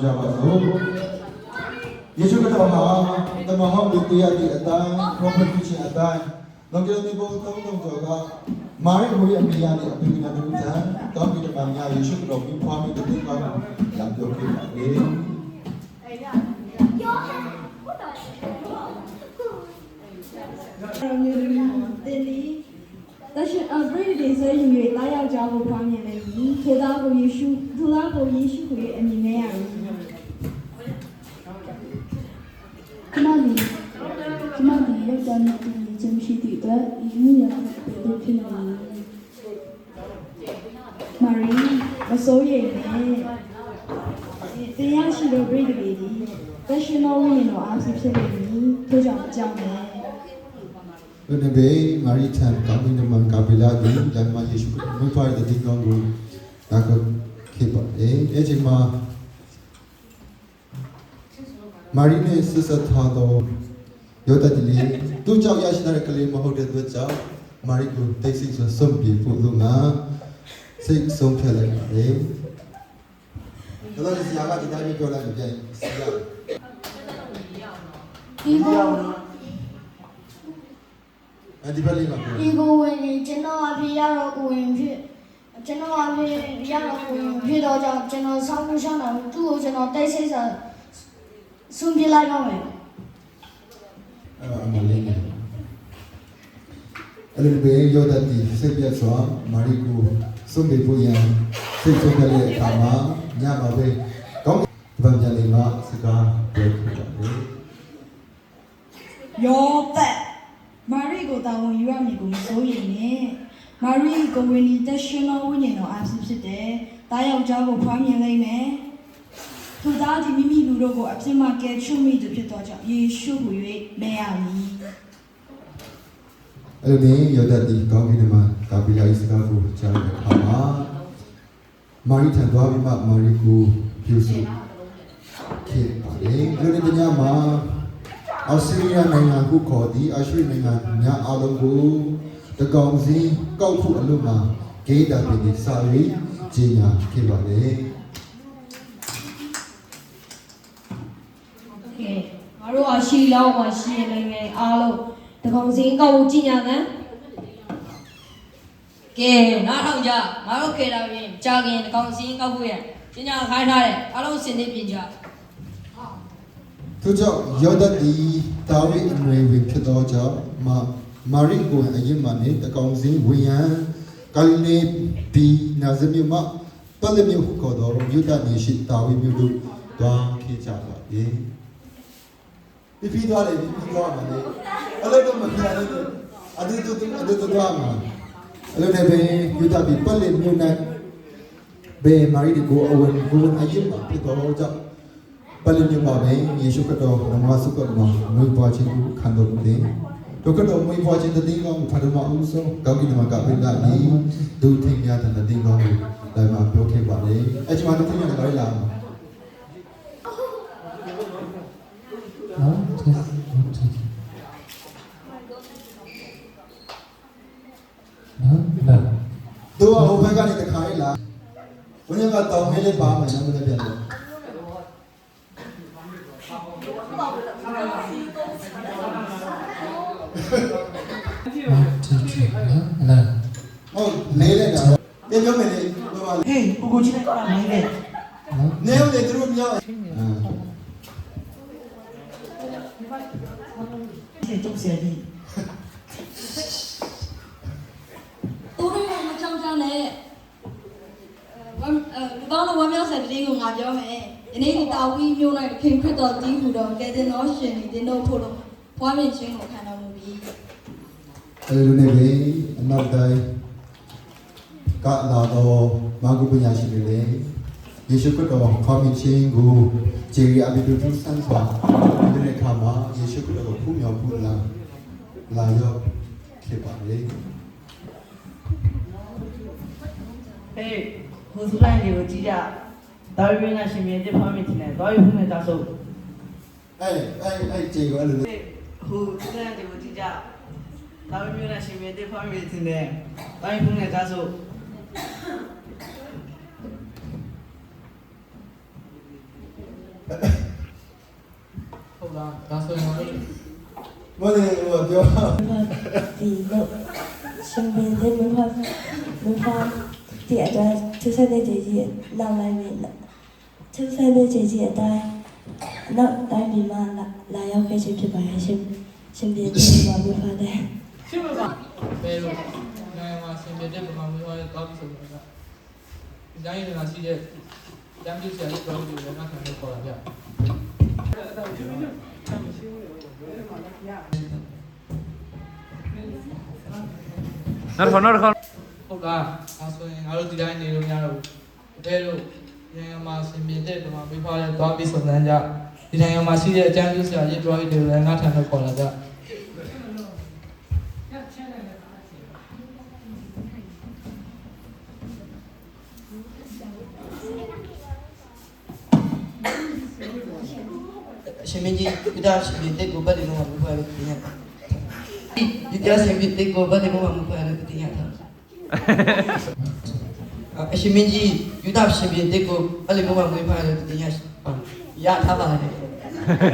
ကြပါစို့ယေရှုခရစ်တော်ဟာတမန်တော်တို့တရားဒီအတိုင်း prophecy အတိုင်းလောကီဘုံသုံးတော်ကမာရိကိုရဲ့အမိယာနဲ့အပိနာတို့ကတောင်းပြီးတော့များယေရှုခရစ်တော်ကိုဖွားပြီးတဲ့ကောင်းလာပြောခဲ့ပါလေ但是，Brady 的是因为大家家务方面的原因，其他不允许可以你那样。ကျမဒီယောက်ျားနဲ့တူညီခြင်းရှိသည့်အတွက်ဤနည်းရတဲ့ဖြစ်နေတယ်။မာရီမစိုးရိမ်နဲ့။တရားရှိတဲ့ Brady လေးဒီ professional ဝင်တော့အားဖြစ်နေပြီ။ထို့ကြောင့်အကြောင်းနဲ့ဒီနေ့ဘေးမာရီထန်ကာမင်းမန်ကာဘီလာဒီလမ်းမယေရှုမွေးဖွားတဲ့ဒီကောင်းကိုဒါကခေပါအဲ့ဒီမှာမာရီနဲ့ဆက်ဆက်ထားတော့ယောဒတိလီသူကြောင့်ရရှိတဲ့ကလေးမဟုတ်တဲ့အတွက်ကြောင့်မာရီကိုတိတ်ဆိတ်ဆိုဆုံးပြေဖို့လို့ငါစိတ်ဆုံးဖြတ်လိုက်ပါတယ်။ဒါတော့ဒီယာကဒီတိုင်းပြောလိုက်ပြန်စီရဒီကောအဲ့ဒီပဲလေးပါပြောဒီကိုဝင်ကျွန်တော်အဖေရတော့ကိုဝင်ဖြစ်ကျွန်တော်အဖေရတော့ကိုဝင်ဖြစ်တော့ကြောင့်ကျွန်တော်ဆောင်းလို့ရှောင်းတာသူ့ကိုကျွန်တော်တိတ်ဆိတ်ဆိုဆုံးပြလိုက်တော့မယ်အမလေးနဲ့အဲ့ဒီပဲယောဒတိစိတ်ပြတ်စွာမာရီကိုဆုံးပြေဖို့ရန်စိတ်ဆုံးဖြတ်တဲ့အခါမှာညမှာပဲကောင်းဗန်ကြလေးမှာစကားပြောပြပါတယ်ယောသက်မာရီကိုတာဝန်ယူရမည်ကိုမစိုးရိမ်နဲ့မာရီကိုဝင်ဒီတက်ရှင်တော်ဝိညာဉ်တော်အားဖြစ်တဲ့တားယောက်ျားကိုဖွားမြင်လိုက်မယ်သူသားဒီမိမိလူတို့ကိုအပြစ်မှကယ်ချွတ်မိသူဖြစ်သောကြောင့်ယေရှုကို၍မဲရမည်အဲ့ဒီယောဒတိကောင်းကင်မှာကာဘီလာစကားကိုကြားတဲ့အခါမှာမာရီထံသွားပြီးမှမာရီကိုပြုစုခဲ့ပါတယ်အဲ့ဒီညမှာအော်စတြေးလျနိုင်ငံကိုခေါ်သည့်အာရှနိုင်ငံများအားလုံးကိုတကောင်စီကောက်ဖို့အလို့မှာဂေတာပြည်စာရေးကြီးညာခဲ့ပါတယ်ငါတို့အရှိလောက်မှရှိနေနေအားလုံးတကောင်စင်းကောက်ဖို့ကြီးညာတယ်ကဲနားထောင်ကြငါတို့ခေတာပြင်ကြာခင်တကောင်စင်းကောက်ဖို့ရကြီးညာခိုင်းထားတယ်အားလုံးစင်နေပြင်ကြသူကြောင့်ယောဒတိတာဝိအမရေဝင်ဖြစ်သောကြောင့်မာရိကိုအရင်မှနေတကောင်စင်းဝိယံကလနေပီနာဇမြမပလမျိုးခေါ်တော်ယုဒနေရှိတာဝိမျိုးတို့တွားခေကြပါလေပြီးသွားတယ်ပြီးသွားမှာလေအဲ့လိုတော့မပြရတယ်အတူတူသွားမှာအဲ့လိုနဲ့ပဲယုဒပီပလမျိုးနဲ့ဘေမာရိကိုအဝင်ကိုအရင်မှဖြစ်တော်ကြောင့်ပလင်ညမှာပဲယေရှုခရစ်တော်နမစကုတ်မှာမွေးဖွားခြင်းကိုခံတော်မူတယ်။ဒုက္ခတော်မွေးဖွားခြင်းတည်ကောင်းဖတ်တော်မှာအုပ်ဆုံးကောင်းကင်မှာကပိလာနီဒုထင်များတဲ့တည်ကောင်းကိုလည်းမပြောခဲ့ပါလေ။အဲ့ဒီမှာဒုထင်များတဲ့ဘာလဲလား။နော်တို့ဟိုဘက်ကနေတခါလေးလား။ဘုရားကတောင်းမဲလေးပါမယ်နော်မနေ့ပြန်လို့ဟုတ်လေးလိုက်တာတင်ပြောမယ်လေပြောပါလေဟေးကိုကြီးကောင်းနေတယ်နေဦးလေသူတို့မြောက်ဒီတော့ဆရာကြီးသူတို့ကမကြောက်ကြနဲ့ဘာလို့ဝမ်းမြောက်စတဲ့တင်းကိုငါပြောမယ်ယနေ့ဒီတာဝီမျိုးလိုက်ခင်ခရစ်တော်တည်ဟူတော်ကဲတဲ့တော်ရှင်ဒီတင်းတို့ဖို့လို့ဘွားမြင့်ခြင်းကိုခံတော်မူပြီးအဲ့လိုနေလေအနောက်တိုင်းကလာတော့မာဂုပညာရှိတွေလေယေရှုခရစ်တော်ခေါ်မြင်ခြင်းကိုဂျေရီအဘိဓုတုဆန်စွာဒီနေ့ခါမှာယေရှုခရစ်တော်ကိုဖူးမြော်ဖူးလာရောက်ဖြစ်ပါလေဟေးဟိုစလိုင်းတွေကိုကြည့်ကြဒါဝိမင်းကရှင်မြေတဲ့ဖမ်းမိတယ်။ဒါဝိမင်းကဆိုအဲ့ကျေကိုအဲ့လိုဟိုစလိုင်းတွေကိုကြည့်ကြဒါဝိမင်းကရှင်မြေတဲ့ဖမ်းမိတယ်။ဒါဝိမင်းကဆို ဟုတ်လားဒါဆိုရင်တော့ မလေးဟိုပြော ဒီလို့ရှင်ဘင်းတဲ့မဖာဒီအတိုင်းသူဆက်တဲ့ကြီးကြီးနောက်လိုက်ပြီသူဆက်တဲ့ကြီးကြီးအတိုင်းနောက်တိုင်းဒီမှာလာရောက်ခဲ့ခြင်းဖြစ်ပါရဲ့ရှင်ဘင်းတဲ့ဘာလို့ဖာတဲ့ ရှင်းပါပါဘယ်လိုနိုင်မှာဆင်ပြေတဲ့ပုံမှန်မျိုးရဲ့တောက်ပြီးဆိုတော့ဒီတိုင်းရတာရှိတဲ့တမ်းပြဆရာကြီးတော်ကြီးလည်းငါခံလို့ခေါ်တာဗျဟုတ်လားဒါဆိုရင်ငါတို့ဒီတိုင်းနေလို့မရတော့ဘူးတဲလို့ရန်မှာဆင်ပြေတဲ့ပုံမှန်ပြီးဖားတဲ့တောက်ပြီးဆိုတဲ့ကြဒီတိုင်းမှာရှိတဲ့အကျမ်းပြဆရာကြီးတော်ကြီးလည်းငါခံလို့ခေါ်တာဗျရှင်မင်းကြီးဒီသားရှင်ပြတဲ့ကိုပတ်တယ်မှာမဖွယ်လို့တင်ရဒီသားရှင်ပြတဲ့ကိုပတ်တယ်မှာမဖွယ်လို့တင်ရတာအရှင်မင်းကြီးဒီသားရှင်ပြတဲ့ကိုပတ်တယ်မှာမဖွယ်လို့တင်ရထားပါတယ်